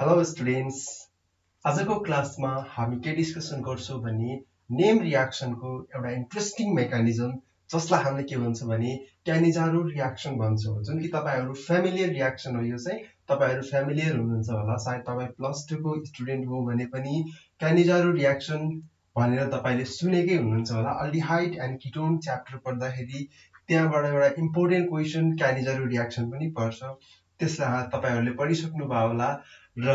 Hello students, आजको क्लासमा हामी के डिस्कसन गर्छौं भने नेम रियाक्सनको एउटा इन्ट्रेस्टिङ मेकानिजम जसलाई हामीले के भन्छौं भने क्यानिजारो रियाक्सन भन्छौं। जुन कि तपाईहरु फ्यामिलियर रियाक्सन हो। यो चाहिँ तपाईहरु फ्यामिलियर हुनुहुन्छ होला, सायद तपाई +2 को स्टुडेन्ट हो भने पनि क्यानिजारो रियाक्सन भनेर तपाईले सुनेकै हुनुहुन्छ होला। अल्डिहाइड एन्ड किटोन च्याप्टर पढ्दाखेरि त्यहाँबाट एउटा इम्पोर्टेन्ट क्वेशन क्यानिजारो रियाक्सन पनि पर्छ। त्यसलाई तपाईहरुले पढिसक्नु भयो होला। र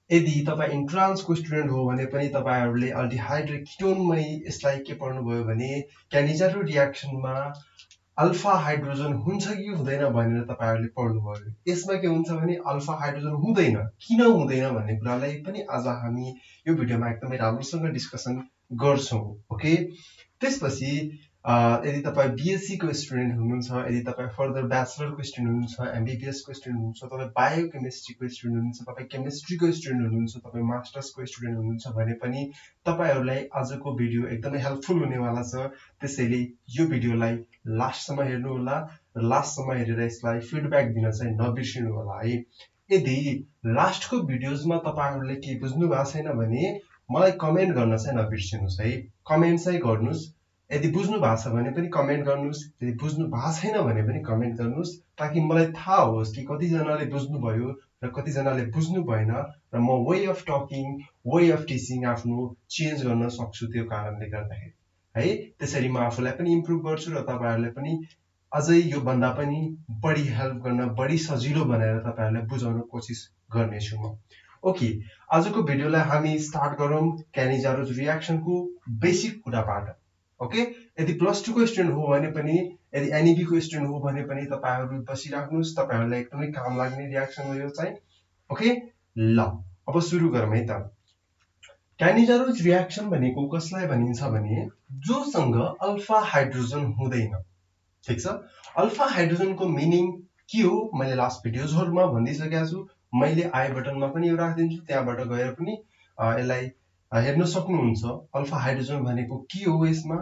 यदि तपाई इन्ट्रान्सको स्टुडेन्ट हो भने पनि तपाईहरुले अल्डिहाइड र किटोनमै यसलाई के पढ्नुभयो भने क्यानिजारो रियाक्सनमा अल्फा हाइड्रोजन हुन्छ कि हुँदैन भनेर तपाईहरुले पढ्नुभयो। यसमा के हुन्छ भने अल्फा हाइड्रोजन हुँदैन, किन हुँदैन भन्ने कुरालाई पनि आज हामी यो भिडियोमा एकदमै राम्रोसँग डिस्कसन गर्छौं। ओके, त्यसपछि यदि तपाई बीएससी को स्टुडेन्ट हुनुहुन्छ, यदि तपाई फर्दर ब्याचलरको स्टुडेन्ट हुनुहुन्छ, एमबीबीएस को स्टुडेन्ट हुनुहुन्छ, तपाई बायोकेमिस्ट्रीको स्टुडेन्ट हुनुहुन्छ, तपाई केमिस्ट्रीको स्टुडेन्ट हुनुहुन्छ, तपाई मास्टर्सको स्टुडेन्ट हुनुहुन्छ भने पनि तपाईहरुलाई आजको भिडियो एकदमै हेल्पफुल हुनेवाला छ। त्यसैले यो भिडियोलाई लास्टसम्म हेर्नु होला र लास्टसम्म हेरेर यसलाई फिडब्याक दिन चाहिँ नबिर्सिनु होला है। यदि लास्टको भिडियोजमा तपाईहरुले के बुझ्नु भएको छैन भने मलाई कमेन्ट गर्न चाहिँ नबिर्सिनुस् है। कमेन्ट चाहिँ गर्नुस्। यदि बुझ्नु भएको छ भने पनि कमेन्ट गर्नुस्, यदि बुझ्नु भएको छैन भने पनि कमेन्ट गर्नुस्, ताकि मलाई थाहा होस् कि कतिजनाले बुझ्नुभयो र कतिजनाले बुझ्नु भएन र म way of talking, way of teaching आफ्नो चेन्ज गर्न सक्छु त्यो कारणले गर्दाखेरि है। त्यसरी म आफूलाई पनि इम्प्रुभ गर्छु र तपाईहरुलाई पनि अझै यो भन्दा पनि बढी हेल्प गर्न, बढी सजिलो बनाएर तपाईहरुलाई बुझाउन कोसिस गर्नेछु म। ओके, आजको भिडियोलाई हामी स्टार्ट गरौँ क्यानिजारो रियाक्सनको बेसिक कुराबाट। ओके, यदि +2 को स्टुडेन्ट हो भने पनि, यदि एनईबी को स्टुडेन्ट हो भने पनि तपाईहरु बसिराख्नुस्। तपाईहरुलाई एकदमै काम लाग्ने रियाक्सन हो यो चाहिँ। ओके, ल अब सुरु गरौँ है त। क्यानिजारो रियाक्सन भनेको कसलाई भनिन्छ भने जोसँग अल्फा हाइड्रोजन हुँदैन। ठीक छ, अल्फा हाइड्रोजनको मिनिङ के हो मैले लास्ट भिडियोजहरुमा भनिदिसकेको छु। मैले आई बटनमा पनि यो राखिदिन्छु, त्यहाँबाट गएर पनि यसलाई हेर्न सक्नुहुन्छ। अल्फा हाइड्रोजन भनेको के हो यसमा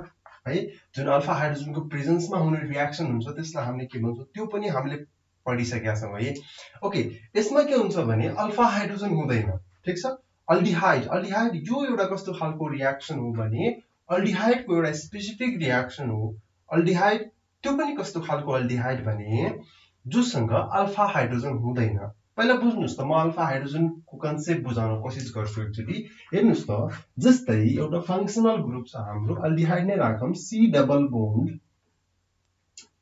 है। जुन अल्फा हाइड्रोजनको प्रेजेन्समा हुने रियाक्सन हुन्छ त्यसलाई हामीले के भन्छौं त्यो पनि हामीले पढिसकेका छौं है। ओके, यसमा के हुन्छ भने अल्फा हाइड्रोजन हुँदैन। ठीक छ, अल्डिहाइड यो एउटा कस्तो खालको रियाक्सन हो भने अल्डिहाइडको एउटा स्पेसिफिक रियाक्सन हो। अल्डिहाइड त्यो पनि कस्तो खालको अल्डिहाइड भने जोसँग अल्फा हाइड्रोजन हुँदैन। पहिला बुझ्नुस् त, म अल्फा हाइड्रोजनको कन्सेप्ट बुझाउन कोसिस गर्छु एक्चुअली। हेर्नुस् त, जस्तै एउटा फंक्सनल ग्रुप छ हाम्रो, अल्डिहाइड नै राखौं, C डबल बोन्ड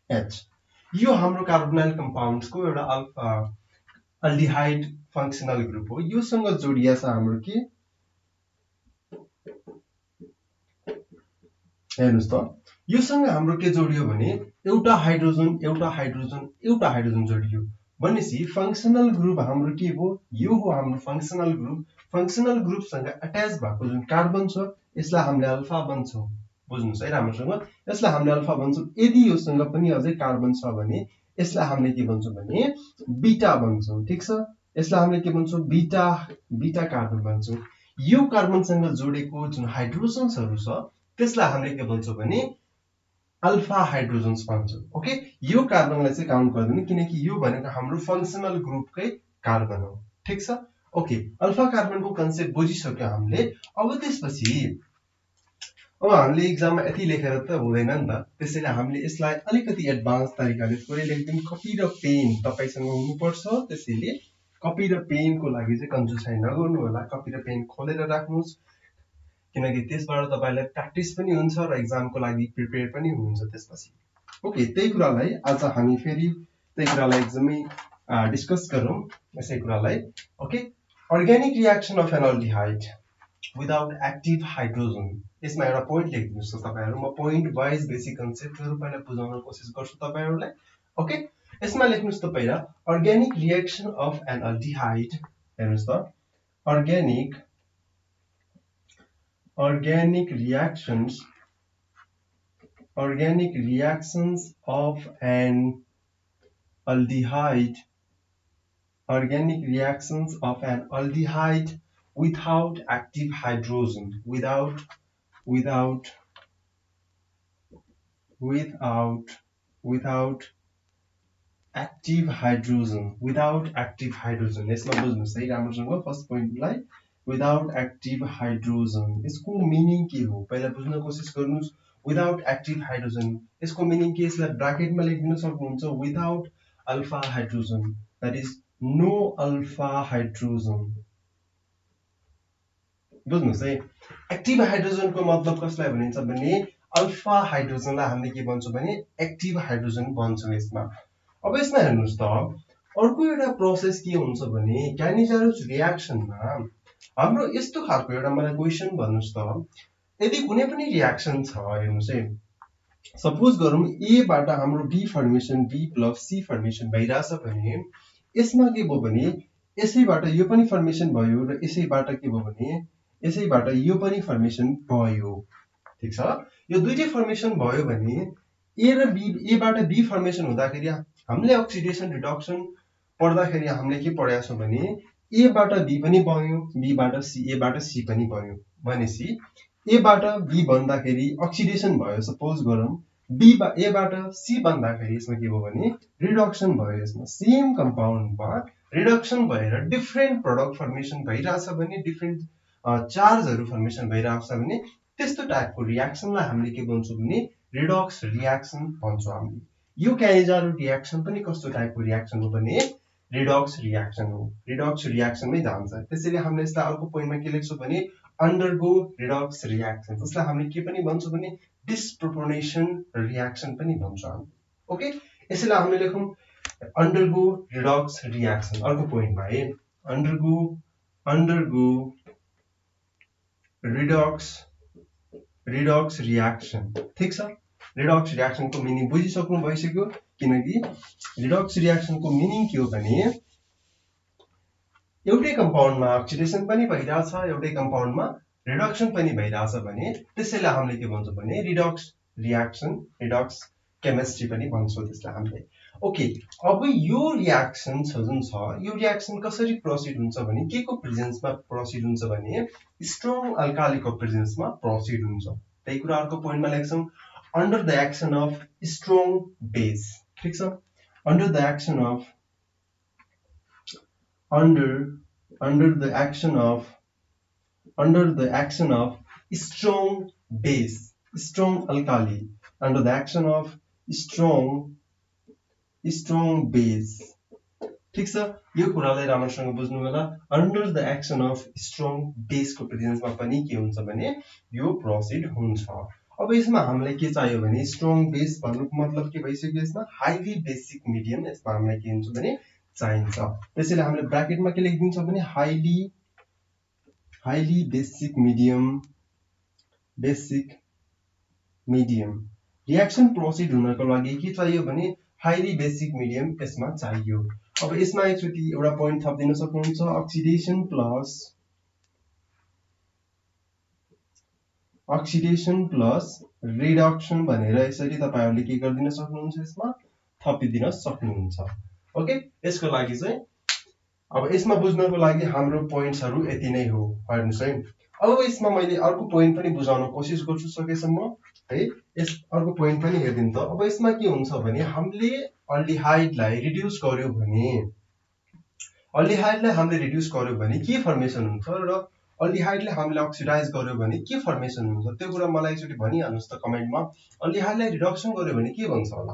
H। यो हाम्रो कार्बोनाइल कम्पाउन्ड्सको एउटा अल्डिहाइड फंक्सनल ग्रुप हो। योसँग जोडिया छ हाम्रो के, हेर्नुस् त, योसँग हाम्रो के जोडियो भने एउटा हाइड्रोजन एउटा हाइड्रोजन एउटा हाइड्रोजन जोडियो भनेपछि फंक्सनल ग्रुप हाम्रो के हो, यो हो हाम्रो फंक्सनल ग्रुप। फंक्सनल ग्रुपसँग अट्याच भएको जुन कार्बन छ यसलाई हामीले अल्फा भन्छौं। बुझ्नुस् है राम्रोसँग, यसलाई हामीले अल्फा भन्छौं। यदि योसँग पनि अझै कार्बन छ भने यसलाई हामीले के भन्छौं भने बीटा भन्छौं। ठीक छ, यसलाई हामीले के भन्छौं, बीटा कार्बन भन्छौं। यो कार्बनसँग जोडेको जुन हाइड्रोजन्सहरु छ त्यसलाई हामीले के भन्छौं भने अल्फा हाइड्रोजन्स भन्छौं। ओके, यो कार्बनलाई चाहिँ काउन्ट गर्दैन किनकि यो भनेको हाम्रो फंक्सनल ग्रुपकै कार्बन हो। ठीक छ, ओके, अल्फा कार्बनको कन्सेप्ट बुझिसक्यो हामीले। अब त्यसपछि अब हामीले एक्जाममा यति लेखेर त हुँदैन नि त, त्यसैले हामीले यसलाई अलिकति एडभान्स तरिकाले थोरै लेख्दियौं। कपी र पेन तपाईसँग हुनुपर्छ, त्यसैले कपी र पेनको लागि चाहिँ कन्जुसाइ नगर्नु होला। कपी र पेन खोलेर राख्नुस्, किनकि त्यसबाट तपाईलाई प्र्याक्टिस पनि हुन्छ र एक्जामको लागि प्रिपेयर पनि हुनुहुन्छ त्यसपछि। ओके, त्यही कुरालाई आज हामी फेरि त्यही कुरालाई एकदमै डिस्कस गरौँ यसै कुरालाई। Okay, organic reaction of an aldehyde without active hydrogen. यसमा एउटा पोइन्ट लेखिदिनुस् त तपाईहरु। म पोइन्ट वाइज बेसिक कन्सेप्टहरु पहिला बुझाउन कोसिस गर्छु तपाईहरुलाई। ओके, यसमा लेख्नुस् त पहिला organic reaction of an aldehyde. हेर्नुस् त, organic reactions of an aldehyde without active hydrogen, without active hydrogen without active hydrogen यसमा बुझ्नुस् है राम्रोसँग फर्स्ट पोइन्टलाई विदाउट एक्टिभ हाइड्रोजन यसको मिनिङ के हो पहिला बुझ्न कोसिस गर्नुस् विदाउट एक्टिभ हाइड्रोजन यसको मिनिङ के यसलाई ब्राकेटमा लेखिदिन सक्नुहुन्छ without alpha hydrogen that is no alpha hydrogen बुझ्नुस् है एक्टिभ हाइड्रोजनको मतलब कसलाई भनिन्छ भने अल्फा हाइड्रोजनलाई हामीले के भन्छौं भने एक्टिभ हाइड्रोजन भन्छौं यसमा अब यसमा हेर्नुस् त अर्को एउटा प्रोसेस के हुन्छ भने क्यानिजारोस रियाक्सनमा हाम्रो यस्तो खालको एउटा मलाई क्वेशन भन्नुस् त यदि कुनै पनि रियाक्सन छ हेर्नुस् है सपोज गरौँ ए बाट हाम्रो B formation B plus C formation भइराछ भने यसमा के भयो भने यसैबाट यो पनि फर्मेसन भयो र यसैबाट के भयो भने यसैबाट यो पनि फर्मेसन भयो ठीक छ यो दुईटै फर्मेसन भयो भने ए र बी ए बाट बी फर्मेसन हुँदाखेरि हामीले अक्सिडेसन रिडक्सन पढ्दाखेरि हामीले के पढेका छौं भने ए बाट बी पनि बन्यो बी बाट सी ए बाट सी पनि बन्यो भनेसी ए बाट बी बन्दाखेरि अक्सिडेसन भयो सपोज गरौँ बी ए बाट सी बन्दाखेरि यसमा के भयो भने रिडक्सन भयो यसमा सेम कम्पाउन्डमा रिडक्सन भएर डिफरेन्ट प्रोडक्ट फर्मेसन भइराछ भने डिफरेन्ट चार्जहरु फर्मेसन भइराछ भने त्यस्तो टाइपको रियाक्सनलाई हामीले के भन्छौं भने रिडक्स रियाक्सन भन्छौं हामीले यो क्यानिजारो रियाक्सन पनि कस्तो टाइपको रियाक्सन हो भने रिडक्स रियाक्सन हो रिडक्स रियाक्सनमै जान्छ त्यसैले हामीले यसलाई अर्को पोइन्टमा के लेख्छौं भने अन्डरगो रिडक्स रियाक्सन जसलाई हामीले के पनि भन्छौं भने डिस्प्रोपोर्सनेसन रियाक्सन पनि भन्छौं हामी ओके यसैले हामीले लेखौं अन्डरगो रिडक्स रियाक्सन अर्को पोइन्टमा है अन्डरगो रिडक्स रियाक्सन ठीक छ रिडक्स रियाक्सनको मिनिङ बुझिसक्नु भइसक्यो किनकि रिडक्स रियाक्सनको मिनिङ के हो भने एउटै कम्पाउन्डमा अक्सिडेसन पनि भइराछ एउटै कम्पाउन्डमा रिडक्सन पनि भइराछ भने त्यसैले हामीले के भन्छौं भने रिडक्स रियाक्सन रिडक्स केमिस्ट्री पनि भन्छौं त्यसलाई हामीले ओके अब यो रियाक्सन जुन छ यो रियाक्सन कसरी प्रोसिड हुन्छ भने के को प्रेजेन्समा प्रोसिड हुन्छ भने स्ट्रङ अल्कालीको प्रेजेन्समा प्रोसिड हुन्छ त्यही कुरा अर्को पोइन्टमा लेख्छौं under the action of strong base ठीक छ under the action of strong base strong alkali under the action of strong base ठीक छ यो कुरालाई राम्रोसँग बुझ्नु होला under the action of strong base को प्रेजेन्समा पनि के हुन्छ भने यो प्रोसिड हुन्छ अब यसमा हामीलाई के चाहियो भने स्ट्रङ बेस भन्नुको मतलब के भइसक्यो यसमा हाइली बेसिक मिडियम यसमा हामीलाई के हुन्छ भने चाहिन्छ त्यसैले हामीले ब्र्याकेटमा के लेखिदिन्छौं भने highly basic medium reaction processed हुनको लागि के चाहियो भने हाइली बेसिक मिडियम यसमा चाहियो अब यसमा एकचोटी एउटा पोइन्ट थप्दिन सक्नुहुन्छ अक्सिडेसन प्लस रिडक्सन भनेर यसरी तपाईहरुले के गर्दिन सक्नुहुन्छ यसमा थपिदिन सक्नुहुन्छ ओके यसको लागि चाहिँ अब यसमा बुझ्नको लागि हाम्रो पोइन्ट्सहरु यति नै हो हेर्नुस् है अब यसमा मैले अर्को पोइन्ट पनि बुझाउन कोसिस गर्छु सकेसम्म है यस अर्को पोइन्ट पनि हेर्दिन त अब यसमा के हुन्छ भने हामीले अल्डिहाइडलाई रिड्युस गर्यो भने के फर्मेसन हुन्छ र अल्डिहाइडले हामीले अक्सिडाइज गर्यो भने के फर्मेसन हुन्छ त्यो कुरा मलाई एकचोटी भनिहाल्नुस् त कमेन्टमा अल्डिहाइडलाई रिडक्सन गर्यो भने के बन्छ होला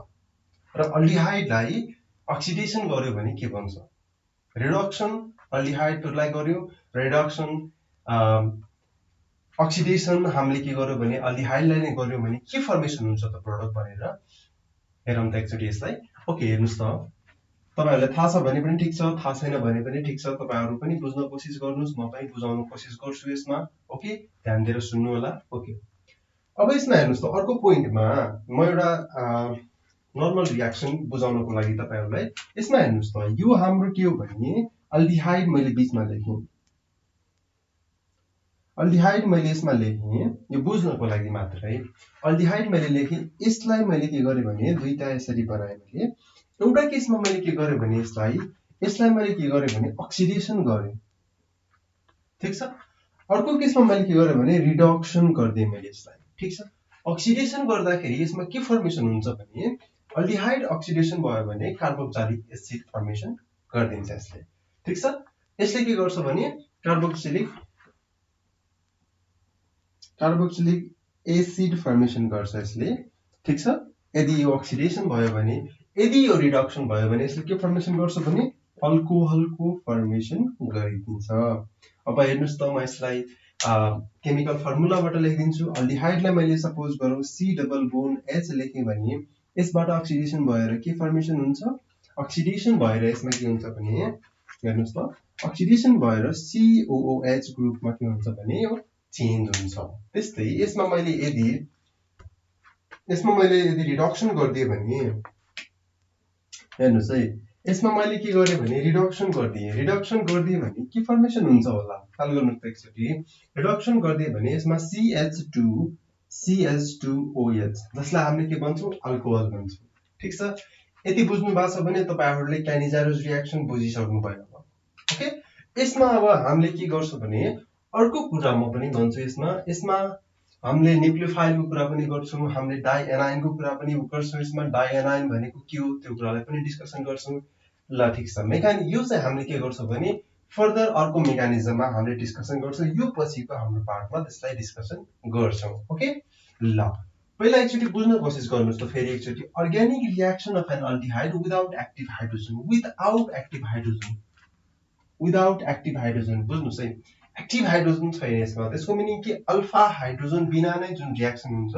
र अल्डिहाइडलाई अक्सिडेसन गर्यो भने के बन्छ रिडक्सन अल्डिहाइडहरुलाई गर्यो रिडक्सन अक्सिडेसन हामीले के गर्यो भने अल्डिहाइडलाई नै गर्यो भने के फर्मेसन हुन्छ त प्रोडक्ट भनेर हेरौं त एकचोटी यसलाई ओके हेर्नुस् त तपाईहरुलाई थाहा छ भने पनि ठीक छ थाहा छैन भने पनि ठीक छ तपाईहरु पनि बुझ्न कोसिस गर्नुस् म पनि बुझाउन कोसिस गर्छु यसमा ओके ध्यान दिएर सुन्नु होला ओके अब यसमा हेर्नुस् त अर्को पोइन्टमा म एउटा नर्मल रियाक्सन बुझाउनको लागि तपाईहरुलाई यसमा हेर्नुस् त यो हाम्रो के हो भने अल्डिहाइड मैले बीचमा लेखे यसमा लेखे यो बुझ्नको लागि मात्र है अल्डिहाइड मैले लेखे यसलाई मैले के गरे भने दुईटा यसरी बनाए मैले एउटा केसमा मैले के गरे भने यसलाई मैले के गरे भने अक्सिडेसन गरे ठीक छ अर्को केसमा मैले के गरे भने रिडक्सन गर्दै मैले यसलाई ठीक छ अक्सिडेसन गर्दाखेरि यसमा के फर्मेसन हुन्छ भने अल्डिहाइड अक्सिडेसन भयो भने कार्बोक्सिलिक एसिड फर्मेसन गरिदिन्छ यसले। ठीक छ, यसले के गर्छ भने कार्बोक्सिलिक एसिड फर्मेसन गर्छ यसले। ठीक छ, यदि यो अक्सिडेसन भयो भने, यदि यो रिडक्सन भयो भने यसले के फर्मेसन गर्छ भने अल्कोहलको फर्मेसन गरिदिन्छ। अब हेर्नुस् त म यसलाई केमिकल फर्मुलाबाट लेखिदिन्छु। अल्डिहाइडलाई मैले सपोज गरौँ C डबल बोन्ड H लेखेँ भने यसबाट अक्सिडेसन भएर के फर्मेसन हुन्छ, अक्सिडेसन भएर यसमा के हुन्छ भने हेर्नुस् त अक्सिडेसन भएर COOH ग्रुपमा के हुन्छ भने यो चेन्ज हुन्छ। त्यस्तै यसमा मैले यदि रिडक्सन गरिदिए भने हेर्नुस् है, यसमा मैले के गरेँ भने रिडक्सन गरिदिए भने के फर्मेसन हुन्छ होला, ख्याल गर्नुस् त एकचोटि। रिडक्सन गरिदिए भने यसमा CH2OH जसलाई हामीले के भन्छौँ अल्कोहल भन्छौँ। ठीक छ, यति बुझ्नु भएको छ भने तपाईहरुले क्यानिजारोस रियाक्सन बुझिसक्नु भयो। ओके, यसमा अब हामीले के गर्छौं भने अर्को कुरा म पनि भन्छु। यसमा हामीले न्यूक्लियोफाइलको कुरा पनि गर्छौं, हामीले डाइएनाइनको कुरा पनि गर्छौं। यसमा डाइएनाइन भनेको के हो त्यो कुरालाई पनि डिस्कसन गर्छौं। ल ठीक छ, यो चाहिँ हामीले के गर्छौं भने फर्दर अर्को मेकानिजममा हामीले डिस्कसन गर्छौं। यो पछिको हाम्रो पार्टमा त्यसलाई डिस्कसन गर्छौं। ओके, ल पहिला एकचोटि बुझ्न कोसिस गर्नुस् त फेरि एकचोटि। Organic reaction of an aldehyde without active hydrogen बुझ्नुस् है। एक्टिभ हाइड्रोजन छैन यसमा, त्यसको मिनिङ के अल्फा हाइड्रोजन बिना नै जुन रियाक्सन हुन्छ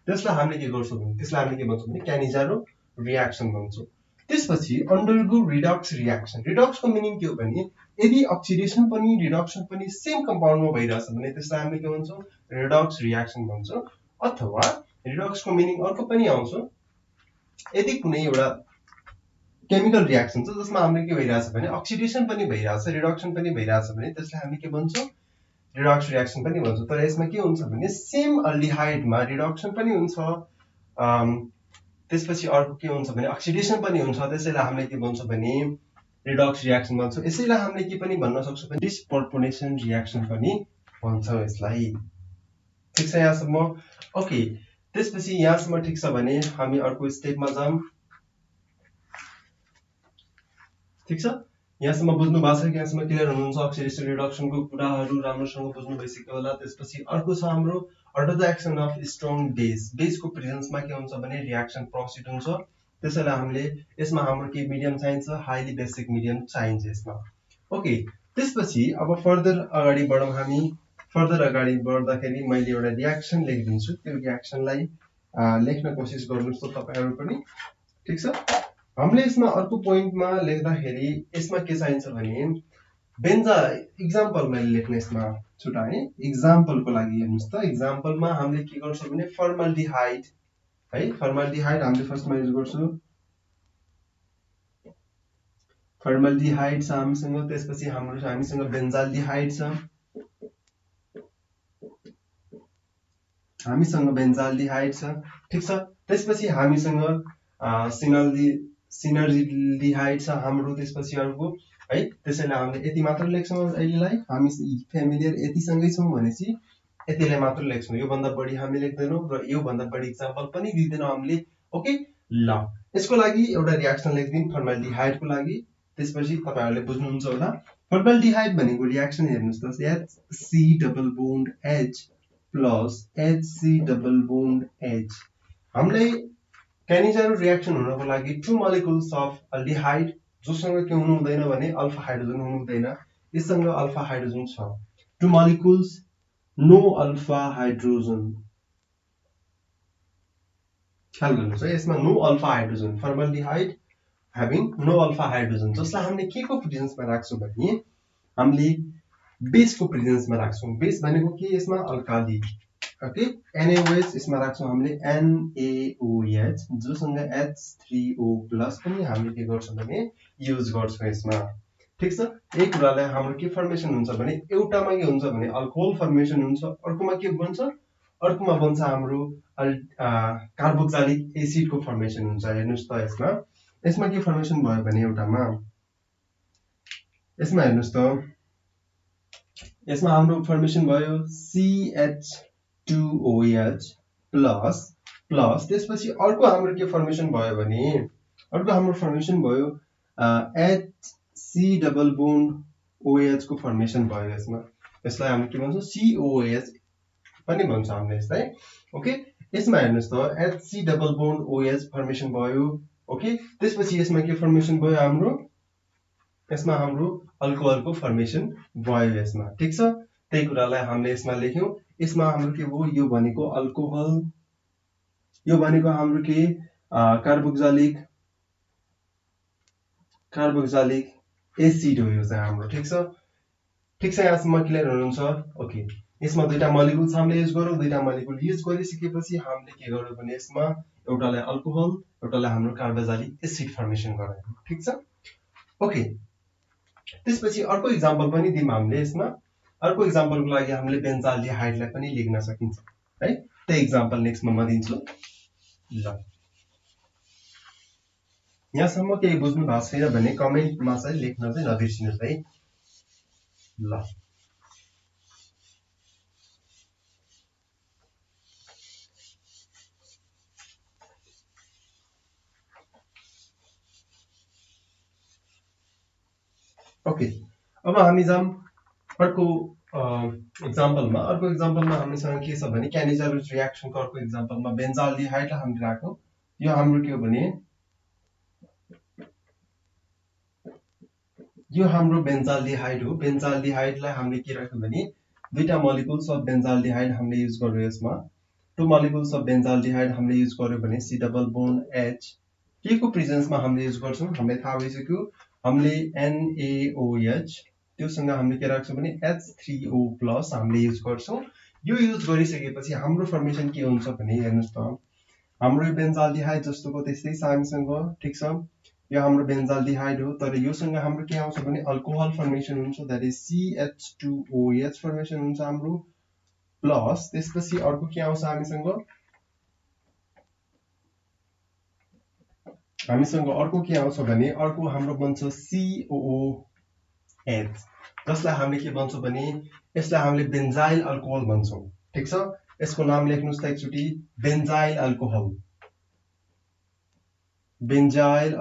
त्यसलाई हामीले के गर्छौं भने के भन्छौं भने क्यानिजारो रियाक्सन भन्छौं। त्यसपछि अन्डरगो रिडक्स रियाक्सन। रिडक्सको मिनिङ के हो भने यदि अक्सिडेसन पनि रिडक्सन पनि सेम कम्पाउन्डमा भइरहेछ भने त्यसलाई हामीले के भन्छौं रिडक्स रियाक्सन भन्छौं। अथवा रिडक्सको मिनिङ अर्को पनि आउँछ, यदि कुनै एउटा केमिकल रियाक्सन छ जसमा हामीले के भइरहेछ भने अक्सिडेसन पनि भइरहेछ रिडक्सन पनि भइरहेछ भने त्यसलाई हामी के भन्छौं रिडक्स रियाक्सन पनि भन्छौं। तर यसमा के हुन्छ भने सेम अल्डिहाइडमा रिडक्सन पनि हुन्छ, त्यसपछि अर्को के हुन्छ भने अक्सिडेसन पनि हुन्छ, त्यसैलाई हामीले के भन्छौं भने रिडक्स रियाक्सन भन्छौं। यसैलाई हामीले के पनि भन्न सक्छौं भने डिस्प्रपोर्सनेसन रियाक्सन पनि भन्छौं यसलाई। ठीक छ यहाँसम्म? ओके, त्यसपछि यहाँसम्म ठीक छ भने हामी अर्को स्टेपमा जाऊँ। ठीक छ, यहाँसम्म बुझ्नु भएको छ कि यहाँसम्म क्लियर हुनुहुन्छ? अक्सिडेसन रिडक्सनको कुराहरू राम्रोसँग बुझ्नु भइसक्यो होला। त्यसपछि अर्को छ हाम्रो under the action of strong base. बेसको प्रेजेन्समा के हुन्छ भने रियाक्सन प्रोसिड हुन्छ। त्यसैले हामीले यसमा हाम्रो के मिडियम चाहिन्छ, हाइली बेसिक मिडियम चाहिन्छ यसमा। ओके, त्यसपछि अब फर्दर अगाडि बढौँ हामी। फर्दर अगाडि बढ्दाखेरि मैले एउटा रियाक्सन लेखिदिन्छु, त्यो रियाक्सनलाई लेख्न कोसिस गर्नुस् त तपाईहरु पनि। ठीक छ, हामीले यसमा अर्को पोइन्टमा लेख्दाखेरि यसमा के चाहिन्छ भने बेन्जा एक्जाम्पल मैले लेख्न यसमा छुटाएँ। एक्जाम्पलको लागि हेर्नुस् त, एक्जाम्पलमा हामीले के गर्छौं भने फर्मल्डिहाइड है, फर्मल्डिहाइड हामीले फर्स्टमा युज गर्छौं। फर्मल्डिहाइड छ हामीसँग, त्यसपछि हामीसँग बेन्जाल्डिहाइड छ, ठीक छ। त्यसपछि हामीसँग सिनर्जिल्डिहाइड छ हाम्रो, त्यसपछि अर्को है। त्यसैले हामीले यति मात्र लेख्छौं अहिलेलाई। हामी फ्यामिलियर यतिसँगै छौं भनेपछि यतिलाई मात्र लेख्छौं, यो भन्दा बढी हामी लेख्दैनौं र यो भन्दा बढी एक्जाम्पल पनि दिदैनौं हामीले। ओके, ल यसको लागि एउटा रियाक्सन लेख्दिन फर्मल्डिहाइडको लागि, त्यसपछि तपाईहरुले बुझ्नुहुन्छ होला। फर्मल्डिहाइड भनेको रियाक्सन हेर्नुस् त, HC double bond H plus HC double bond H। हामीलाई क्यानिजारो रियाक्सन हुनको लागि टु मोलिकुल्स अफ अल्डिहाइड जोसँग के हुनु हुँदैन भने अल्फा हाइड्रोजन हुनु हुँदैन, यससँग अल्फा हाइड्रोजन छ। Two molecules no alpha hydrogen, ख्याल गर्नुस् है, यसमा no alpha hydrogen. Formaldehyde having no alpha hydrogen, जसलाई हामीले के को प्रेजेन्समा राख्छौं भने हामीले बेसको प्रेजेन्समा राख्छौं। बेस भनेको के यसमा अल्काली। ओके, NaOH यसमा राख्छौं हामीले NaOH, जोसँग H3O+ पनि हामीले के गर्छौं भने युज गर्छौं यसमा। ठीक छ, यही कुरालाई हाम्रो के फर्मेसन हुन्छ भने एउटामा के हुन्छ भने अल्कोहल फर्मेसन हुन्छ, अर्कोमा के बन्छ, अर्कोमा बन्छ हाम्रो कार्बोक्सिलिक एसिडको फर्मेसन हुन्छ। हेर्नुस् त यसमा के फर्मेसन भयो भने एउटामा यसमा हेर्नुस् त, यसमा हाम्रो फर्मेसन भयो CH2OH प्लस प्लस त्यसपछि अर्को हाम्रो के फर्मेसन भयो भने अर्को हाम्रो फर्मेसन भयो HC डबल बोन्ड OH को फर्मेसन भयो यसमा यसलाई हामी के भन्छौं COOH पनि भन्छ हामीले यसलाई ओके यसमा हेर्नुस् त HC double bond OH formation भयो ओके त्यसपछि यसमा के फर्मेसन भयो हाम्रो यसमा हाम्रो अल्कोहलको फर्मेसन भयो यसमा ठीक छ त्यही कुरालाई हामीले यसमा लेख्यौं यसमा हाम्रो के भयो यो भनेको अल्कोहल यो भनेको हाम्रो के कार्बोक्सिलिक एसिड हो यो चाहिँ हाम्रो ठीक छ यहाँसम्म क्लियर हुनुहुन्छ ओके यसमा दुईटा मोलिकुल्स हामीले युज गरौँ दुईटा मोलिकुल युज गरिसकेपछि हामीले के गर्यौं भने यसमा एउटालाई अल्कोहल एउटालाई हाम्रो कार्बोक्सिलिक एसिड फर्मेसन गरायौं ठीक छ ओके त्यसपछि अर्को एक्जाम्पल पनि दियौं हामीले यसमा अर्को एक्जाम्पलको लागि हामीले बेन्जाल्डिहाइडलाई पनि लेख्न सकिन्छ है त्यही एक्जाम्पल नेक्स्टमा म दिन्छु ल यहाँसम्म केही बुझ्नु भएको छैन भने कमेन्टमा चाहिँ लेख्न चाहिँ नबिर्सिनुस् है ल ओके अब हामी जाम अर्को एक्जाम्पलमा हामीसँग के छ भने क्यानिजारुस रियाक्सनको अर्को एक्जाम्पलमा बेन्जाल्डिहाइडलाई हामीले राखौं यो हाम्रो के हो भने यो हाम्रो बेन्जाल्डिहाइड हो बेन्जाल्डिहाइडलाई हामीले के राख्यौं भने दुईटा मोलिकुल्स अफ बेन्जाल्डिहाइड हामीले युज गर्यौं यसमा टु मोलिकुल्स अफ बेन्जाल्डिहाइड हामीले युज गर्यौं भने C डबल बोन्ड H के को प्रेजेन्समा हामीले युज गर्छौं हामीलाई थाहा भइसक्यो हामीले NaOH त्योसँग हामीले के राख्छौं भने H3O+ हामीले युज गर्छौं यो युज गरिसकेपछि हाम्रो फर्मेसन के हुन्छ भने हेर्नुस् त हाम्रो बेन्जाल्डिहाइड जस्तोको त्यस्तै छ हामीसँग ठीक छ यो हाम्रो बेन्जाल्डिहाइड हो तर योसँग हाम्रो के आउँछ भने अल्कोहल फर्मेसन हुन्छ दैट इज CH2OH फर्मेसन हुन्छ हाम्रो प्लस त्यसपछि अर्को के आउँछ हामीसँग अर्को के आउँछ भने अर्को हाम्रो बन्छ COOH जसलाई हामीले के भन्छौं भने यसलाई हामीले बेन्जाइल अल्कोहल भन्छौं ठीक छ यसको नाम लेख्नुस् त एकचोटी बेन्जाइल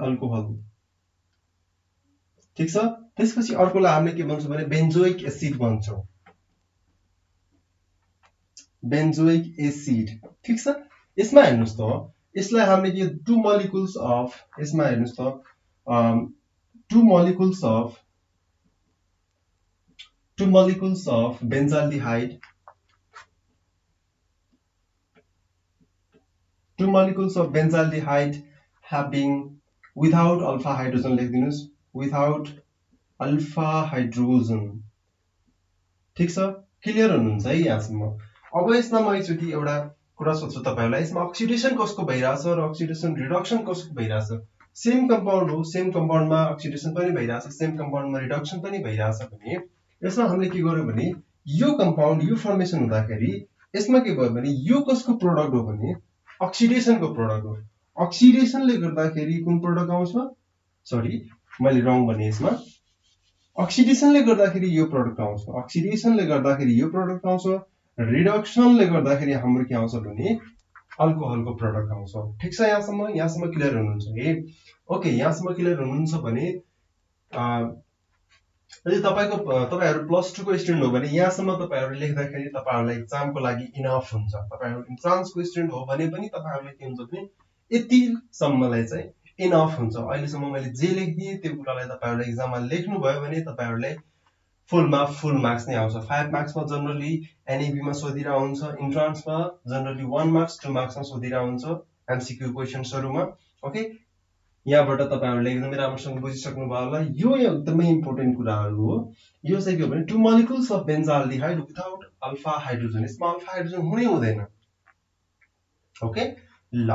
अल्कोहल ठीक छ त्यसपछि अर्कोलाई हामीले के भन्छौं भने बेन्जोइक एसिड भन्छौं बेन्जोइक एसिड ठीक छ यसमा हेर्नुस् त यसलाई हामीले के टु मोलिकुल्स अफ यसमा हेर्नुस् त two molecules of benzaldehyde having without alpha hydrogen लेखिदिनुस् without alpha hydrogen ठीक छ क्लियर हुनुहुन्छ है यहाँसम्म अब यसमा म एकचोटी एउटा कुरा सोध्छु तपाईहरुलाई यसमा अक्सिडेसन कसको भइराछ र अक्सिडेसन रिडक्सन कसको भइराछ सेम कम्पाउन्ड हो सेम कम्पाउन्डमा अक्सिडेसन पनि भइराछ सेम कम्पाउन्डमा रिडक्सन पनि भइराछ भने यसमा हामीले के गर्यौं भने यो कम्पाउन्ड यो फर्मेसन हुँदाखेरि यसमा के भयो भने यो कसको प्रोडक्ट हो भने अक्सिडेसनको प्रोडक्ट हो अक्सिडेसनले गर्दाखेरि कुन प्रोडक्ट आउँछ सरी मैले रङ भने यसमा अक्सिडेसनले गर्दाखेरि यो प्रोडक्ट आउँछ रिडक्सनले गर्दाखेरि हाम्रो के आउँछ भने अल्कोहलको प्रोडक्ट आउँछ ठीक छ यहाँसम्म क्लियर हुनुहुन्छ है ओके यहाँसम्म क्लियर हुनुहुन्छ भने यदि तपाईहरु प्लस 2 को स्टुडेन्ट हो भने यहाँसम्म तपाईहरु लेख्दाखेरि तपाईहरुलाई एक्जामको लागि इनफ हुन्छ तपाईहरु इन्ट्रान्सको स्टुडेन्ट हो भने पनि तपाईहरुले के हुन्छ भने यति सम्मलाई चाहिँ इनफ हुन्छ अहिलेसम्म मैले जे लेखिदिए त्यो कुरालाई तपाईहरुले एक्जाममा लेख्नु भयो भने तपाईहरुलाई फुल मार्क्स नै आउँछ 5 मार्क्समा जनरली एनईबी मा सोधिरा हुन्छ इन्ट्रान्समा जनरली 1 मार्क्स 2 मार्क्समा सोधिरा हुन्छ एमसीक्यू क्वेशन्सहरुमा ओके यहाँबाट तपाईहरुले एकदमै राम्रोसँग बुझिसक्नु भयो होला यो एकदमै इम्पोर्टेन्ट कुराहरु हो यो चाहिँ के हो भने two molecules of benzaldehyde without alpha hydrogen यसमा अल्फा हाइड्रोजन हुनै हुँदैन ओके ल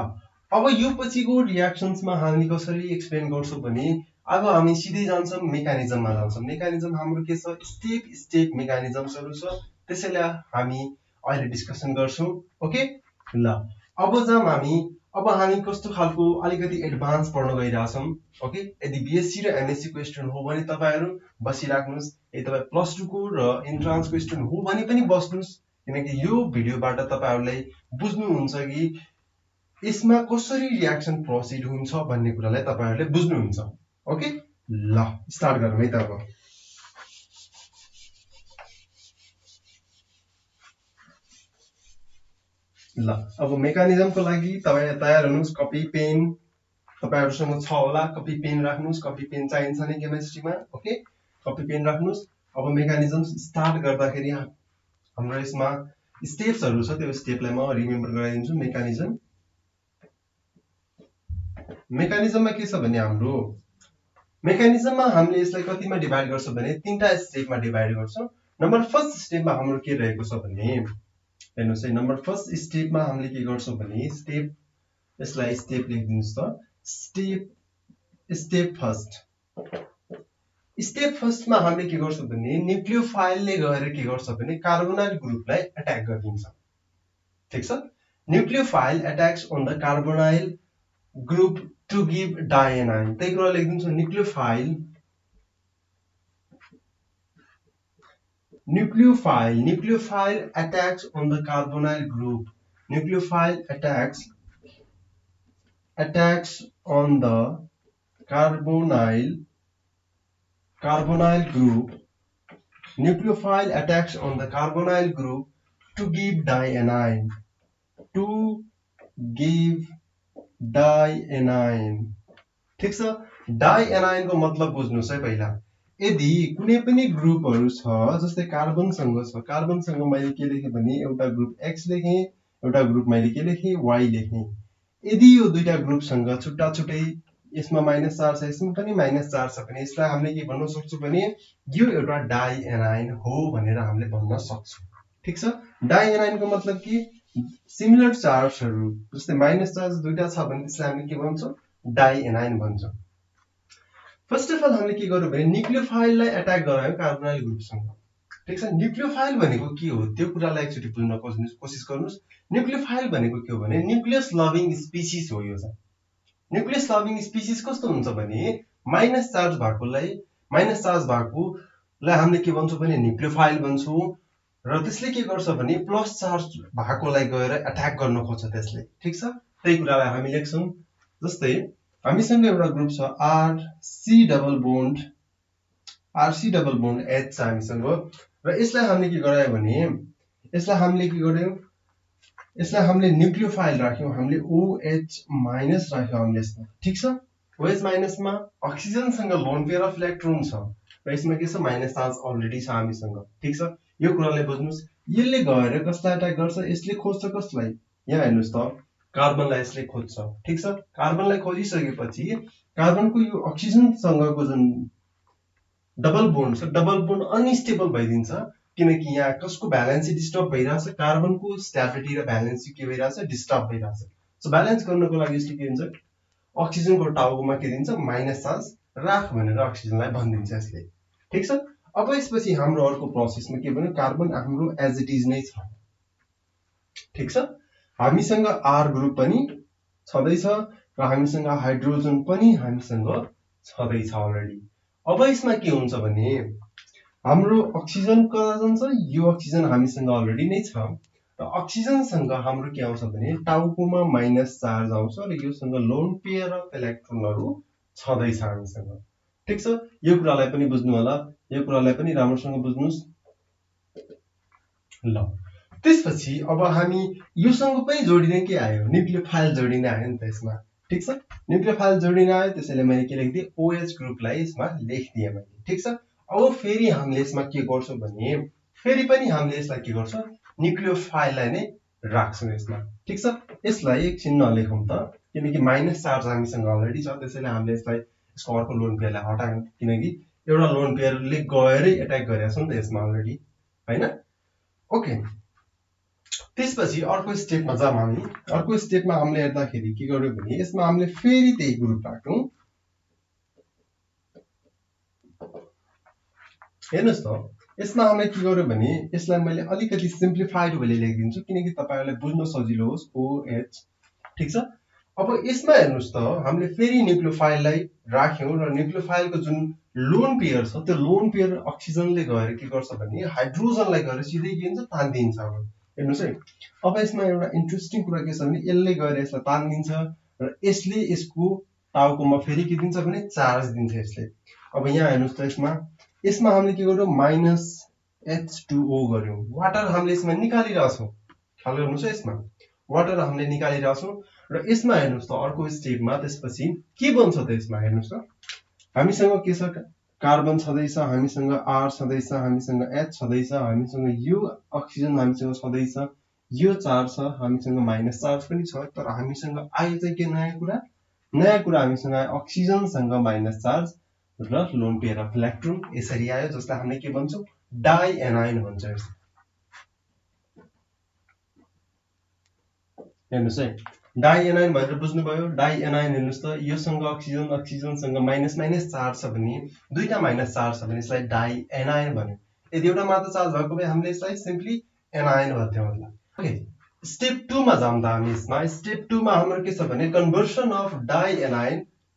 अब यो पछिको रियाक्सन्समा हामी कसरी एक्सप्लेन गर्छौं भने अब हामी सिधै जान्छौं मेकानिजममा जान्छौं मेकानिजम हाम्रो के छ स्टेप मेकानिजम्सहरु छ त्यसैले हामी अहिले डिस्कसन गर्छौं ओके ल अब हामी कस्तो खालको अलिकति एडभान्स पढ्न गइराछौं ओके यदि बीएससी र एमएससी को स्टुडेन्ट हो भने तपाईहरु बसिराख्नुस् यदि तपाई प्लस 2 को र इन्ट्रान्स को स्टुडेन्ट हो भने पनि बस्नुस् किनकि यो भिडियोबाट तपाईहरुलाई बुझ्नु हुन्छ कि यसमा कसरी रियाक्सन प्रोसिड हुन्छ भन्ने कुरालाई तपाईहरुले बुझ्नुहुन्छ। ओके, ल स्टार्ट गरौँ है त अब। ल अब मेकानिजमको लागि तपाई तयार हुनुस्। कपी पेन तपाईहरुसँग छ होला, कपी पेन राख्नुस्। कपी पेन चाहिन्छ नि केमिस्ट्रीमा। ओके, कपी पेन राख्नुस्। अब मेकानिजम स्टार्ट गर्दाखेरि हाम्रो यसमा स्टेप्सहरु छ, त्यो स्टेपलाई म रिमेम्बर गराइदिन्छु। मेकानिजममा के छ भने हाम्रो मेकानिजममा हामीले यसलाई कतिमा डिभाइड गर्छौं भने तीनटा स्टेपमा डिभाइड गर्छौं। नम्बर फर्स्ट स्टेपमा हाम्रो के रहेको छ भने हेर्नुस् है, नम्बर फर्स्ट स्टेपमा हामीले के गर्छौं भने स्टेप, यसलाई स्टेप लेखिदिनुस् त। स्टेप फर्स्टमा हामीले के गर्छौं भने न्यूक्लियोफाइलले गएर के गर्छ भने कार्बोनाइल ग्रुपलाई अट्याक गरिदिन्छ। ठीक छ, nucleophile attacks on the carbonyl group to give dianion. त्यही कुरा लेखिदिन्छु, nucleophile attacks on the carbonyl group. Nucleophile attacks on the carbonyl group. Nucleophile attacks on the carbonyl group to give dianion. ठीक छ, डाइएनाइन को मतलब बुझ्नुस् है पहिला। यदि कुनै पनि ग्रुपहरु छ, जस्तै कार्बनसँग छ, कार्बनसँग मैले के लेखे भने एउटा ग्रुप X लेखे, एउटा ग्रुप मैले के लेखे Y लेखे। यदि यो दुईटा ग्रुपसँग छुट्टा छुट्टै यसमा माइनस चार्ज छ, यसमा पनि माइनस चार्ज छ भने यसलाई हामीले के भन्न सक्छौं भने यो एउटा डाइएनाइन हो भनेर हामीले भन्न सक्छौं। ठीक छ, डाइएनाइनको मतलब के सिमिलर चार्जहरु, जस्तै माइनस चार्ज दुईटा छ भने त्यसलाई हामीले के भन्छौं डाइएनाइन भन्छौं। फर्स्ट अफ अल हामीले के गर्यौं भने न्यूक्लियोफाइललाई अट्याक गरायौं कार्बोनाइल ग्रुपसँग। ठीक छ, न्यूक्लियोफाइल भनेको के हो त्यो कुरालाई एकचोटी बुझ्न कोसिस गर्नुस्। न्यूक्लियोफाइल भनेको के हो भने न्यूक्लियस लभिङ स्पीशीज हो। यो चाहिँ न्यूक्लियस लभिङ स्पीशीज कस्तो हुन्छ भने माइनस चार्ज भएकोलाई हामीले के भन्छौं भने न्यूक्लियोफाइल भन्छौं, र त्यसले के गर्छ भने प्लस चार्ज भएकोलाई गएर अट्याक गर्न खोज्छ त्यसले। ठीक छ, त्यही कुरालाई हामी लेख्छौं। जस्तै हामीसँग एउटा ग्रुप छ RC डबल बोन्ड H छ हामीसँग, र यसलाई हामीले के गरायौं भने यसलाई हामीले न्यूक्लियोफाइल राख्यौं, हामीले OH माइनस राख्यौं हामीले यसमा। ठीक छ, OH माइनसमा अक्सिजनसँग लोन पेयर अफ इलेक्ट्रोन छ, र यसमा के छ माइनस चार्ज अलरेडी छ हामीसँग। ठीक छ, यो कुरालाई बुझ्नुस्। यसले गएर कसलाई अट्याक गर्छ, यसले खोज्छ कसलाई, यहाँ हेर्नुस् त कार्बनलाई यसले खोज्छ। ठीक छ, कार्बनलाई खोजिसकेपछि कार्बनको यो अक्सिजनसँगको जुन डबल बोन्ड छ, डबल बोन्ड अनस्टेबल भइदिन्छ, किनकि यहाँ कसको भ्यालेन्सी डिस्टर्ब भइराछ, कार्बनको स्टेबिलिटी र भ्यालेन्सी के भइराछ डिस्टर्ब भइराछ। सो ब्यालेन्स गर्नको लागि यसले के हुन्छ अक्सिजनको टाउकोमा के दिन्छ माइनस चार्ज राख भनेर अक्सिजनलाई भनिदिन्छ यसले। ठीक छ, अब यसपछि हाम्रो अर्को प्रोसेसमा के भन्यो कार्बन हाम्रो एज इट इज नै छ। ठीक छ, हामीसँग R ग्रुप पनि छँदैछ र हामीसँग हाइड्रोजन पनि हामीसँग छँदैछ अलरेडी। अब यसमा के हुन्छ भने हाम्रो अक्सिजन कहाँ जान्छ, यो अक्सिजन हामीसँग अलरेडी नै छ, र अक्सिजनसँग हाम्रो के आउँछ भने टाउकोमा माइनस चार्ज आउँछ, र योसँग लोन पेयर अफ इलेक्ट्रोनहरु छँदैछ हामीसँग। ठीक छ, यो कुरालाई पनि बुझ्नु होला, यो कुरालाई पनि राम्रोसँग बुझ्नुस्। ल त्यसपछि अब हामी योसँग पनि जोडिने के आयो न्यूक्लियोफाइल जोडिने आयो नि त यसमा। ठीक छ, न्यूक्लियोफाइल जोडिने आयो, त्यसैले मैले के लेखिदिए OH ग्रुपलाई यसमा लेखिदिए मैले। ठीक छ, अब फेरि हामीले यसमा के गर्छौं भने फेरि पनि हामीले यसलाई के गर्छौं न्यूक्लियोफाइललाई नै राख्छौं यसमा। ठीक छ, यसलाई एकछिन नलेखौं त, किनकि माइनस चार्ज हामीसँग अलरेडी छ, त्यसैले हामीले यसलाई यसको अर्को लोन पेयरलाई हटायौं, किनकि एउटा लोन पेयरले गएरै अट्याक गरेछ नि त यसमा अलरेडी, हैन। ओके, त्यसपछि अर्को स्टेपमा जाम हामी। अर्को स्टेपमा हामीले हेर्दाखेरि के गर्यौं भने यसमा हामीले फेरि त्यही ग्रुप राख्यौं। हेर्नुस् त यसमा हामीले के गर्यौं भने यसलाई मैले अलिकति सिम्प्लिफाइड वेले लेखिदिन्छु, किनकि तपाईहरुलाई बुझ्न सजिलो होस् OH। ठीक छ, अब यसमा हेर्नुस् त हामीले फेरि न्यूक्लियोफाइललाई राख्यौं, र न्यूक्लियोफाइलको जुन लोन पेयर छ त्यो लोन पेयर अक्सिजनले गएर के गर्छ भने हाइड्रोजनलाई गएर सिधै के हुन्छ तान्दिन्छ। हेर्नुस् है। अब यसमा एउटा इन्ट्रेस्टिङ कुरा के छ भने यसले गएर यसलाई तान्दिन्छ र यसले यसको टाउकोमा फेरि के दिन्छ भने चार्ज दिन्छ यसले। अब यहाँ हेर्नुस् त यसमा हामीले के गर्यौं माइनस H2O गर्यौं। वाटर हामीले यसमा निकालिरहेछौं। ख्याल गर्नुस् है, यसमा वाटर हामीले निकालिरहेछौं र यसमा हेर्नुस् त अर्को स्टेपमा त्यसपछि के बन्छ त यसमा हेर्नुस् त हामीसँग के छ कार्बन छँदैछ, हामीसँग R छँदैछ, हामीसँग H छँदैछ, हामीसँग यो अक्सिजन हामीसँग छँदैछ, यो चार्ज छ, हामीसँग माइनस चार्ज पनि छ। तर हामीसँग आयो चाहिँ के नयाँ कुरा हामीसँग आयो अक्सिजनसँग माइनस चार्ज र लोन पेयर अफ इलेक्ट्रोन यसरी आयो, जसलाई हामीले के भन्छौं डाई एनाइन भन्छौं। हेर्नुस् है, डाई एनाइन भनेर बुझ्नुभयो। डाई एनाइन हेर्नुस् त योसँग अक्सिजन अक्सिजनसँग माइनस माइनस चार्ज छ भने दुईटा माइनस चार्ज छ भने यसलाई डाई एनाइन भन्यो। यदि एउटा मात्र चार्ज भएको भए हामीले यसलाई सिम्पली एनाइन भन्थ्यौं होला। ओके, स्टेप 2 मा जाउँ त हामी। यसमा स्टेप 2 मा हाम्रो के छ भने conversion of di anion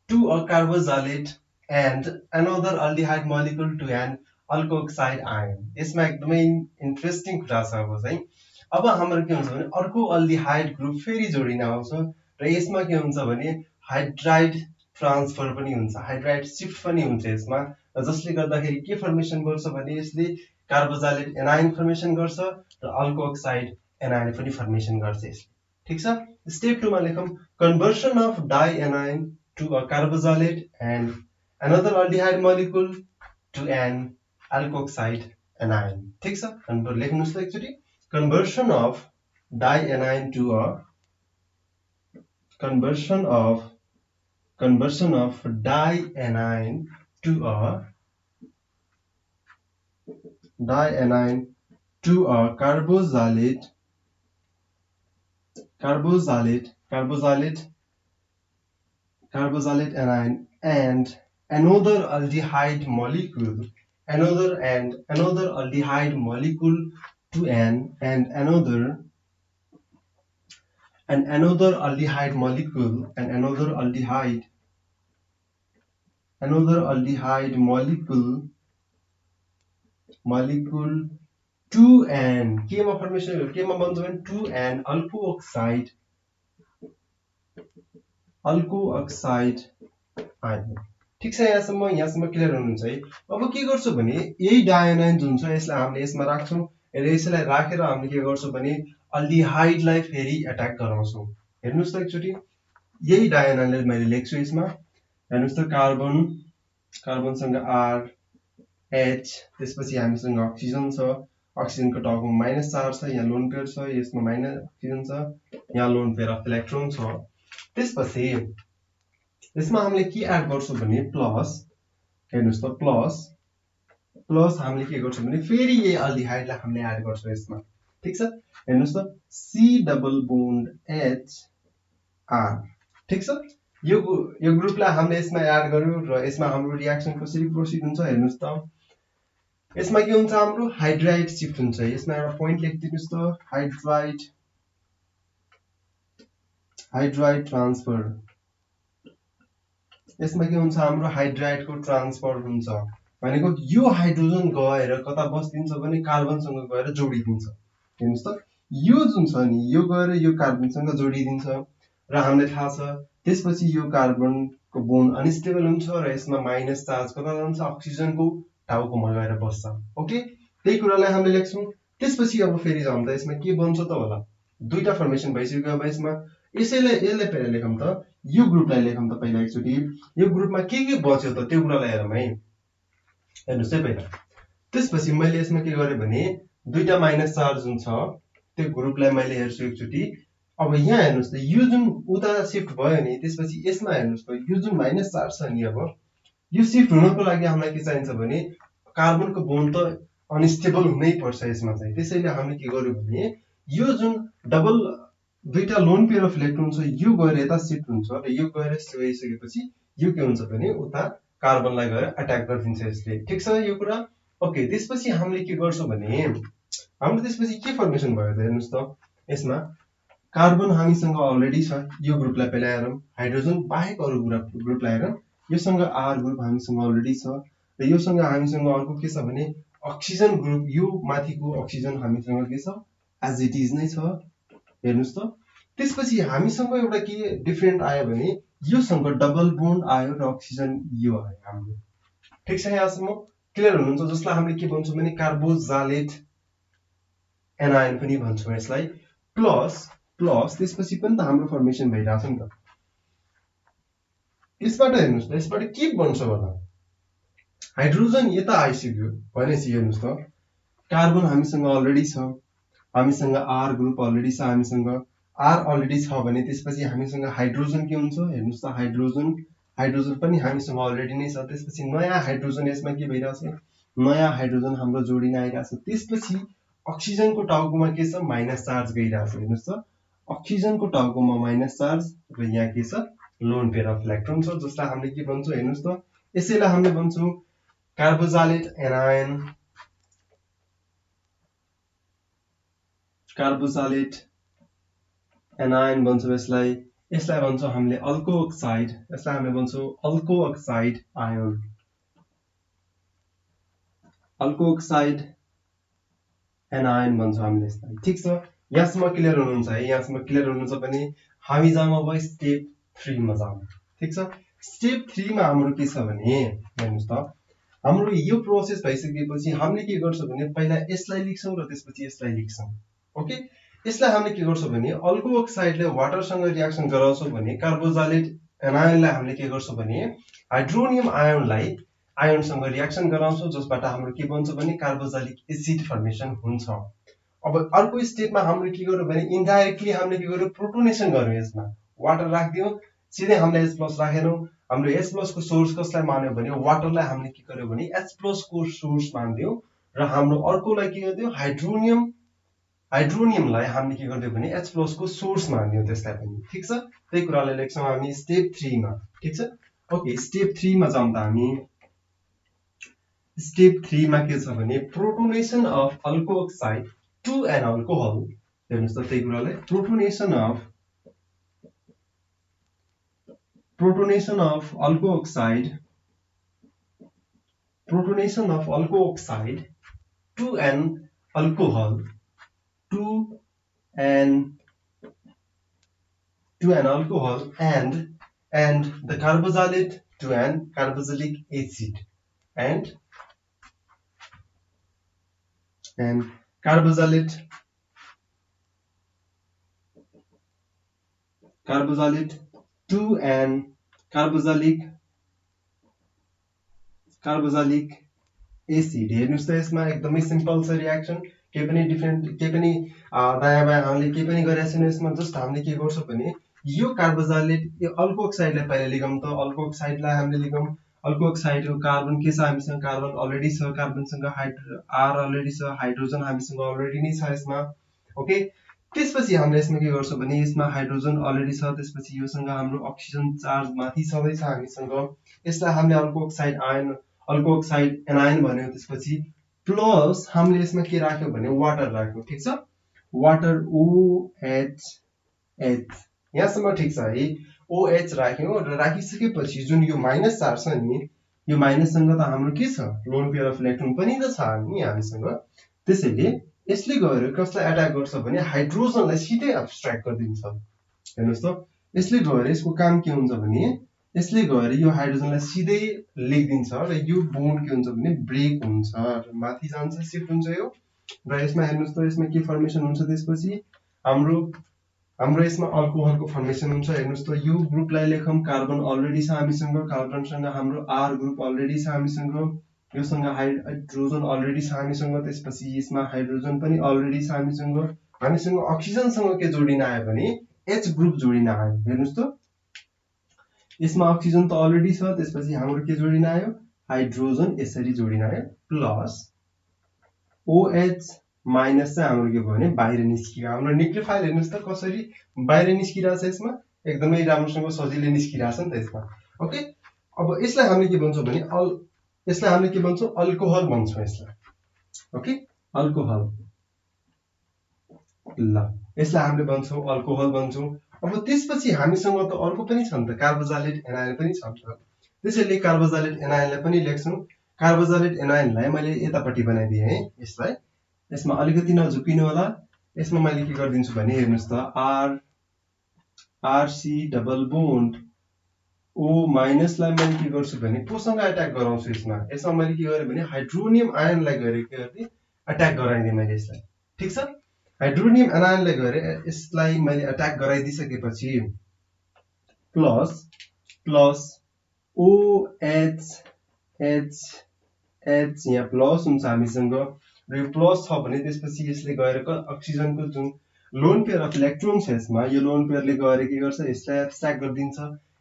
to a carboxylate and another aldehyde molecule to an alkoxide ion. यसमा एकदमै इन्ट्रेस्टिङ कुरा छ। अब हाम्रो के हुन्छ भने अर्को अल्डिहाइड ग्रुप फेरि जोडिन आउँछ र यसमा के हुन्छ भने हाइड्राइड ट्रान्सफर पनि हुन्छ, हाइड्राइड शिफ्ट पनि हुन्छ यसमा, जसले गर्दाखेरि के फर्मेसन गर्छ भने यसले कार्बोजाइलेट एनाइन फर्मेसन गर्छ र अल्कोक्साइड एनाइन पनि फर्मेसन गर्छ यसले। ठीक छ, स्टेप 2 मा लेखौं conversion of di anion to a carboxylate and another aldehyde molecule to an alkoxide anion. ठीक छ, लेख्नुस् त एकचोटी conversion of dianiene to a conversion of dianiene to a carboxylate anion and another aldehyde molecule to an and another aldehyde molecule to an केमा formation केमा बन्छ भने to an alkoxide ion. ठीक छ, यहाँसम्म क्लियर हुनुहुन्छ है। अब के गर्छौं भने यही डायनाइन जुन छ यसलाई हामीले यसमा राख्छौं र यसलाई राखेर हामीले के गर्छौं भने अल्डिहाइडलाई फेरि एट्याक गराउँछौं। हेर्नुस् त एकचोटी यही डायनाइनलाई मैले लेख्छु यसमा। हेर्नुस् त कार्बनसँग R H, त्यसपछि हामीसँग अक्सिजन छ, अक्सिजनको टाउकोमा माइनस चार्ज छ, यहाँ लोन पेयर छ, यसमा माइनस अक्सिजन छ, यहाँ लोन पेयर अफ इलेक्ट्रोन छ। त्यसपछि यसमा हामीले के एड गर्छौं भने प्लस, हेर्नुस् त प्लस हामीले के गर्छौं भने फेरि यही अल्डिहाइडलाई हामीले एड गर्छौं यसमा। ठीक छ, हेर्नुस् त C double bond H R। ठीक छ, यो ग्रुपलाई हामीले यसमा एड गर्यौं र यसमा हाम्रो रिएक्सन कसरी प्रोसिड हुन्छ हेर्नुस् त। यसमा के हुन्छ हाम्रो हाइड्राइड शिफ्ट हुन्छ। यसमा एउटा पोइन्ट लेखिदिनुस् त हाइड्राइड ट्रान्सफर। यसमा के हुन्छ हाम्रो हाइड्राइडको ट्रान्सफर हुन्छ भनेको यो हाइड्रोजन गएर कता बस्दिन्छ भने कार्बनसँग गएर जोडिदिन्छ। हेर्नुस् त यो जुन छ नि यो गएर यो कार्बनसँग जोडिदिन्छ र हामीलाई थाहा छ त्यसपछि यो कार्बनको बोन्ड अनस्टेबल हुन्छ र यसमा माइनस चार्ज कता जान्छ अक्सिजनको टाउकोमा गएर बस्छ। ओके, त्यही कुरालाई हामीले लेख्छौं। त्यसपछि अब फेरि जाउँ त यसमा के बन्छ त होला। दुईटा फर्मेसन भइसक्यो। अब यसमा यसले पहिला लेखौं त, यो ग्रुपलाई लेखौं त पहिला एकचोटी। यो ग्रुपमा के बच्यो त त्यो कुरालाई हेरौँ है। हेर्नुस् है पहिला, त्यसपछि मैले यसमा के गरेँ भने दुईटा माइनस चार्ज जुन छ त्यो ग्रुपलाई मैले हेर्छु एकचोटी। अब यहाँ हेर्नुस् त यो जुन उता शिफ्ट भयो नि, त्यसपछि यसमा हेर्नुस् त यो जुन माइनस चार्ज छ नि, अब यो शिफ्ट हुनको लागि हामीलाई के चाहिन्छ भने कार्बनको बोन्ड त अनस्टेबल हुनै पर्छ यसमा चाहिँ। त्यसैले हामीले के गर्यौं भने यो जुन डबल दुईटा लोन पेयर अफ इलेक्ट्रोन छ यो गएर यता शिफ्ट हुन्छ र यो गएर गइसकेपछि यो के हुन्छ भने उता कार्बनलाई गएर अट्याक गरिदिन्छ यसले। ठीक छ यो कुरा। ओके, त्यसपछि हामीले के गर्छौं भने हाम्रो त्यसपछि के फर्मेसन भयो त हेर्नुस् त। यसमा कार्बन हामीसँग अलरेडी छ, यो ग्रुपलाई पहिला हेरौँ। हाइड्रोजन बाहेक अरु ग्रुपलाई हेरौँ। योसँग R ग्रुप हामीसँग अलरेडी छ र योसँग हामीसँग अर्को के छ भने अक्सिजन ग्रुप, यो माथिको अक्सिजन हामीसँग के छ एज इट इज नै छ। हेर्नुस् त त्यसपछि हामीसँग एउटा के डिफरेन्ट आयो भने योसँग डबल बोन्ड आयो र अक्सिजन यो आयो हाम्रो। ठिक छ, यहाँसम्म क्लियर हुनुहुन्छ? जसलाई हामीले के भन्छौँ भने कार्बोजालेट एनायन पनि भन्छौँ यसलाई। प्लस प्लस त्यसपछि पनि त हाम्रो फर्मेसन भइरहेछ नि त। यसबाट हेर्नुस् त यसबाट के बन्छ होला? हाइड्रोजन यता आइसक्यो भनेपछि हेर्नुस् त कार्बन हामीसँग अलरेडी छ, हामीसँग आर ग्रुप अलरेडी छ, हामीसँग आर अलरेडी छ भने त्यसपछि हामीसँग हाइड्रोजन के हुन्छ? हेर्नुस् त हाइड्रोजन पनि हामीसँग अलरेडी नै छ। त्यसपछि नयाँ हाइड्रोजन यसमा के भइरहेछ? नयाँ हाइड्रोजन हाम्रो जोडिन आइरहेछ। त्यसपछि अक्सिजनको टाउकोमा के छ? माइनस चार्ज गइरहेछ। हेर्नुस् त अक्सिजनको टाउकोमा माइनस चार्ज र यहाँ के छ? लोन पेयर अफ इलेक्ट्रोन छ, जसलाई हामीले के भन्छौँ? हेर्नुस् त यसैलाई हामीले भन्छौँ कार्बोजालेट एनायन। कार्बोजालेट एनायन भन्छौँ यसलाई। यसलाई भन्छौँ हामीले अल्को अक्साइड। यसलाई हामीले भन्छौँ अल्को अक्साइड आयोन। अल्को अक्साइड एनायन भन्छौँ हामीले यसलाई। ठिक छ, यहाँसम्म क्लियर हुनुहुन्छ है? यहाँसम्म क्लियर हुनुहुन्छ भने हामी जाउँ अब स्टेप 3 मा जाउँ। ठिक छ, स्टेप 3 मा हाम्रो के छ भने हेर्नुस् त हाम्रो यो प्रोसेस भइसकेपछि हामीले के गर्छौँ भने पहिला यसलाई लेख्छौँ र त्यसपछि यसलाई लेख्छौँ। ओके, यसलाई हामीले के गर्छौँ भने अल्को अक्साइडले वाटरसँग रियाक्सन गराउँछौँ भने कार्बोजालेट एनायनलाई हामीले के गर्छौँ भने हाइड्रोनियम आयोनलाई आयोनसँग रियाक्सन गराउँछौँ, जसबाट हाम्रो के बन्छ भने कार्बोजालिक एसिड फर्मेसन हुन्छ। अब अर्को स्टेपमा हामीले के गर्यौँ भने इन्डाइरेक्टली हामीले के गर्यौँ? प्रोटोनेसन गर्यौँ। यसमा वाटर राखिदियौँ, सिधै हामीले H+ राखेनौँ। हाम्रो H+ को सोर्स कसलाई मान्यो भने वाटरलाई हामीले के गर्यौँ भने H+ को सोर्स मान्दियौँ र हाम्रो अर्कोलाई के गर्दियौँ? हाइड्रोनियमलाई हामीले के गर्दियौँ भने H+ को सोर्स मान्दियौँ त्यसलाई पनि। ठिक छ, त्यही कुरालाई लेख्छौँ हामी स्टेप 3 मा। ठिक छ, ओके, स्टेप 3 मा जाउँ त हामी। स्टेप 3 मा के छ भने protonation of alkoxide to an alcohol. हेर्नुस् त त्यही कुरालाई protonation of alkoxide to an alcohol and the carbozolate to an carboxylic acid and carbozolate to an carboxylic acid. हेर्नुस् त यसमा एकदमै सिम्पल छ रियाक्सन, केही पनि डिफरेन्ट, केही पनि दायाँ बायाँ हामीले केही पनि गरेका छैनौँ यसमा। जस्ट हामीले के गर्छौँ भने यो कार्बोजालेट यो अल्को अक्साइडलाई पहिला लिगौँ त। अल्को अक्साइडलाई हामीले लिगौँ। अल्को अक्साइडको कार्बन के छ? हामीसँग कार्बन अलरेडी छ, कार्बनसँग आर अलरेडी छ, हाइड्रोजन हामीसँग अलरेडी नै छ यसमा। ओके, त्यसपछि हामीले यसमा के गर्छौँ भने यसमा हाइड्रोजन अलरेडी छ, त्यसपछि योसँग हाम्रो अक्सिजन चार्ज माथि छँदैछ हामीसँग। यसलाई हामीले अल्को अक्साइड एनायन भन्यो। त्यसपछि प्लस हामीले यसमा के राख्यौँ भने वाटर राख्यौँ। ठिक छ, वाटर OH। यहाँसम्म ठिक छ है? OH राख्यौँ र राखिसकेपछि जुन यो माइनस चार्ज छ नि, यो माइनससँग त हाम्रो के छ? लोन पेयर अफ इलेक्ट्रोन पनि त छ नि हामीसँग। त्यसैले यसले गएर कसलाई एट्याक गर्छ भने हाइड्रोजनलाई सिधै एब्स्ट्र्याक्ट गरिदिन्छ। हेर्नुस् त यसले गएर यसको काम के हुन्छ भने यसले गएर यो हाइड्रोजनलाई सिधै लेखिदिन्छ र यो बोन्ड के हुन्छ भने ब्रेक हुन्छ र माथि जान्छ, शिफ्ट हुन्छ यो। र यसमा हेर्नुस् त यसमा के फर्मेसन हुन्छ? त्यसपछि हाम्रो यसमा अल्कोहलको फर्मेसन हुन्छ। हेर्नुस् त यो ग्रुपलाई लेखौँ, कार्बन अलरेडी छ हामीसँग, कार्बनसँग हाम्रो आर ग्रुप अलरेडी छ हामीसँग, योसँग हाइड्रोजन अलरेडी छ हामीसँग, त्यसपछि यसमा हाइड्रोजन पनि अलरेडी छ हामीसँग। हामीसँग अक्सिजनसँग के जोडिन आयो भने H ग्रुप जोडिन आयो। हेर्नुस् त यसमा अक्सिजन त अलरेडी छ, त्यसपछि हाम्रो के जोडिन आयो? हाइड्रोजन यसरी जोडिन आयो, प्लस OH माइनस चाहिँ हाम्रो के भयो भने बाहिर निस्कियो। हाम्रो न्युक्लियोफाइल हेर्नुस् त कसरी बाहिर निस्किरहेछ, यसमा एकदमै राम्रोसँग सजिलै निस्किरहेछ नि त यसमा। ओके, अब यसलाई हामीले के भन्छौँ भने अल्कोहल भन्छौँ यसलाई। Okay, alcohol. ल, यसलाई हामीले भन्छौँ अल्कोहल भन्छौँ। अब त्यसपछि हामीसँग त अर्को पनि छ नि त, कार्बोजालेट एनायन पनि छ नि त। त्यसैले कार्बोजालेट एनायनलाई पनि लेख्छौँ। कार्बोजालेट एनायनलाई मैले यतापट्टि बनाइदिएँ है यसलाई। यसमा अलिकति नझुकिनु होला। यसमा मैले के गरिदिन्छु भने हेर्नुस् त RC डबल बोन्ड O माइनसलाई मैले के गर्छु भने कोसँग अट्याक गराउँछु यसमा मैले के गरेँ भने हाइड्रोनियम आयनलाई गरे के गर्ने अट्याक गराइदिएँ मैले यसलाई ठीक छ हाइड्रोनियम आयनलाई गरे यसलाई मैले अट्याक गराइदिसकेपछि प्लस OH यहाँ प्लस हुन्छ हामीसँग र यो प्लस छ भने त्यसपछि यसले गएर अक्सिजनको जुन लोन पेयर अफ इलेक्ट्रोन छ यसमा यो लोन पेयरले गएर के गर्छ यसलाई एब्स्ट्र्याक्ट गरिदिन्छ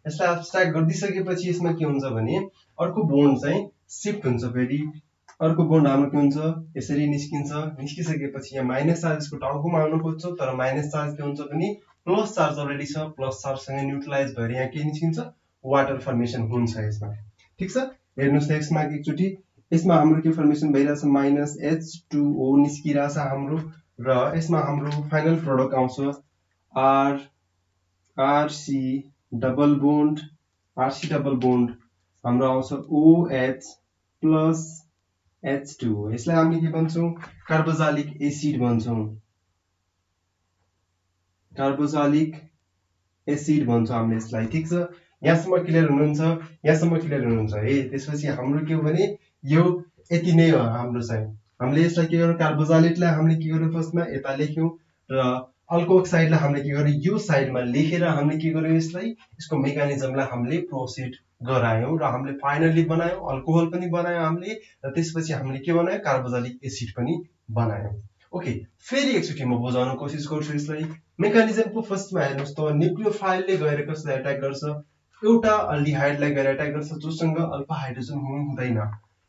यसलाई एब्स्ट्र्याक्ट गरिदिसकेपछि यसमा के हुन्छ भने अर्को बोन्ड चाहिँ शिफ्ट हुन्छ फेरि अर्को बोन्ड हाम्रो के हुन्छ यसरी निस्किसकेपछि यहाँ माइनस चार्जको टाउकोमा आउन खोज्छ तर माइनस चार्ज के हुन्छ भने प्लस चार्ज अलरेडी छ प्लस चार्जसँग न्युट्रलाइज भएर यहाँ के निस्किन्छ वाटर फर्मेसन हुन्छ यसमा ठीक छ हेर्नुस् त यसमा एकचोटी यसमा हाम्रो के फर्मेसन भइरहेछ माइनस H2O निस्किरहेछ हाम्रो र यसमा हाम्रो फाइनल प्रोडक्ट आउँछ RC डबल बोन्ड हाम्रो आउँछ OH प्लस H2O यसलाई हामीले के भन्छौं कार्बोजालिक एसिड भन्छौं हामीले यसलाई ठीक छ यहाँसम्म क्लियर हुनुहुन्छ है त्यसपछि हाम्रो के हो भने यो यति नै हो हाम्रो चाहिँ हामीले यसलाई के गर्नु कार्बोजालिटलाई हामीले के गर्नु फर्स्टमा यता लेख्यौं र अल्कोक्साइडलाई हामीले के गर्यौं यो साइडमा लेखेर हामीले के गर्यौं यसको मेकानिजमलाई हामीले प्रोसिड गरायौं र हामीले फाइनली बनायौं अल्कोहल पनि बनायौं हामीले र त्यसपछि हामीले के बनायौं कार्बोजालिक एसिड पनि बनायौं ओके फेरि एकचोटी म बुझाउन कोसिस गर्छु यसलाई मेकानिजमको फर्स्टमा हेर्नुस् त न्यूक्लियोफाइलले गएर कसलाई अट्याक गर्छ एउटा अल्डिहाइडलाई गएर अट्याक गर्छ जोसँग अल्फा हाइड्रोजन हुँदैन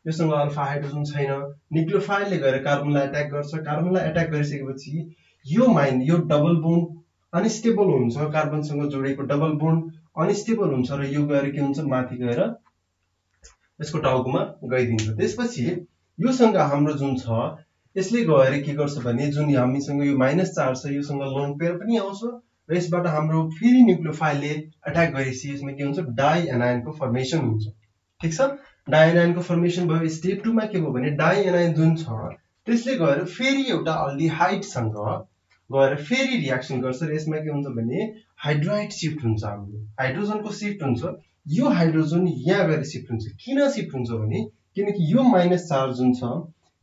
योसँग अल्फा हाइड्रोजन छैन न्यूक्लियोफाइलले गएर कार्बनलाई अट्याक गर्छ कार्बनलाई अट्याक गरिसकेपछि यो डबल बोन्ड अनस्टेबल हुन्छ कार्बनसँग जोडेको डबल बोन्ड अनस्टेबल हुन्छ र यो गएर के हुन्छ माथि गएर यसको टाउकोमा गइदिन्छ त्यसपछि योसँग हाम्रो जुन छ यसले गएर के गर्छ भने जुन हामीसँग यो माइनस चार्ज छ योसँग लोन पेयर पनि आउँछ र यसबाट हाम्रो फेरि न्यूक्लियोफाइलले अट्याक गरेपछि यसमा के हुन्छ डाई एनायनको फर्मेसन हुन्छ ठीक छ डाई एनायनको फर्मेसन भयो स्टेप 2 मा के भयो भने डाई एनायन जुन छ त्यसले गएर फेरि एउटा अल्डिहाइडसँग गएर फेरि रियाक्सन गर्छ र यसमा के हुन्छ भने हाइड्राइड शिफ्ट हुन्छ हाम्रो हाइड्रोजनको शिफ्ट हुन्छ यो हाइड्रोजन यहाँ गएर शिफ्ट हुन्छ किन शिफ्ट हुन्छ भने किनकि यो माइनस चार्ज जुन छ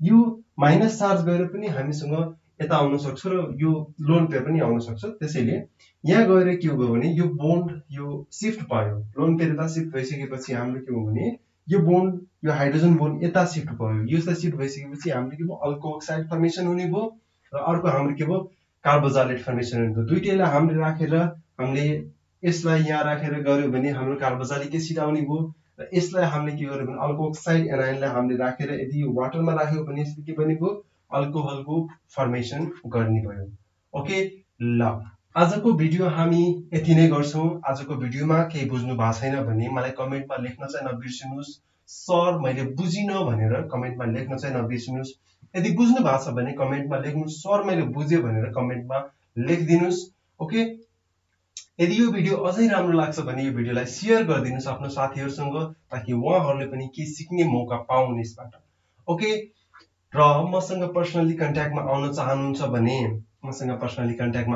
यो माइनस चार्ज गएर पनि हामीसँग यता आउन सक्छ र यो लोन पेयर पनि आउन सक्छ त्यसैले यहाँ गएर के भयो भने यो बोन्ड यो शिफ्ट भयो लोन पेयर यता शिफ्ट भइसकेपछि हाम्रो के हो भने यो बोन्ड यो हाइड्रोजन बोन्ड यता शिफ्ट भयो यो यता शिफ्ट भइसकेपछि हाम्रो के भयो अल्कोक्साइड फर्मेसन हुने भयो र अर्को हाम्रो के भयो कार्बोजाइलेट फर्मेसन हुने भयो दुईटैलाई हामीले राखेर हामीले यसलाई यहाँ राखेर गर्यो भने हाम्रो कार्बोजालिक एसिड आउने भयो र यसलाई हामीले के गर्यो भने अल्कोक्साइड एनायनलाई हामीले राखेर यदि यो वाटरमा राख्यो भने यसले के बनेको अल्कोहलको फर्मेसन गर्ने भयो ओके ल आजको भिडियो हामी यति नै गर्छौं आजको भिडियोमा केही बुझ्नु भएको छैन भने मलाई कमेन्टमा लेख्न चाहिँ नबिर्सिनुस् सर मैले बुझिन भनेर कमेन्टमा लेख्न चाहिँ नबिर्सिनुस् यदि बुझ्नु भएको छ भने कमेन्टमा लेख्नुस् सर मैले बुझे भनेर कमेन्टमा लेखिदिनुस् ओके यदि यो भिडियो अझै राम्रो लाग्छ भने यो भिडियोलाई शेयर गरिदिनुस् आफ्नो साथीहरुसँग ताकि उहाँहरुले पनि के सिक्ने मौका पाउन् यसबाट ओके र मसँग पर्सनली कन्ट्याक्टमा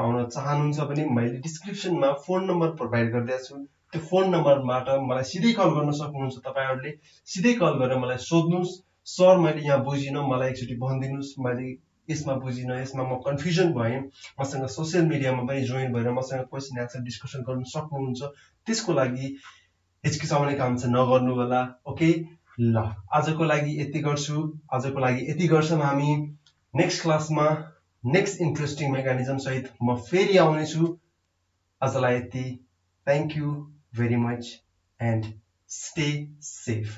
आउन चाहनुहुन्छ भने मैले डिस्क्रिप्सनमा फोन नम्बर प्रोभाइड गरिदिएको छु त्यो फोन नम्बरबाट मलाई सिधै कल गर्न सक्नुहुन्छ तपाईहरुले सिधै कल गरेर मलाई सोध्नुस् सर मैले यहाँ बुझिन मलाई एकचोटी भनिदिनुस् मैले यसमा बुझिन यसमा म कन्फ्युजन भएँ मसँग सोशल मिडियामा पनि जोइन भएर मसँग क्वेशन एन्सर डिस्कसन गर्न सक्नुहुन्छ त्यसको लागि हिचकिचाउने काम चाहिँ नगर्नु होला ओके ल आजको लागि यति गर्छौं हामी नेक्स्ट क्लासमा नेक्स्ट इन्ट्रेस्टिङ मेकानिजम सहित म फेरि आउने छु आजलाई यति thank you very much and stay safe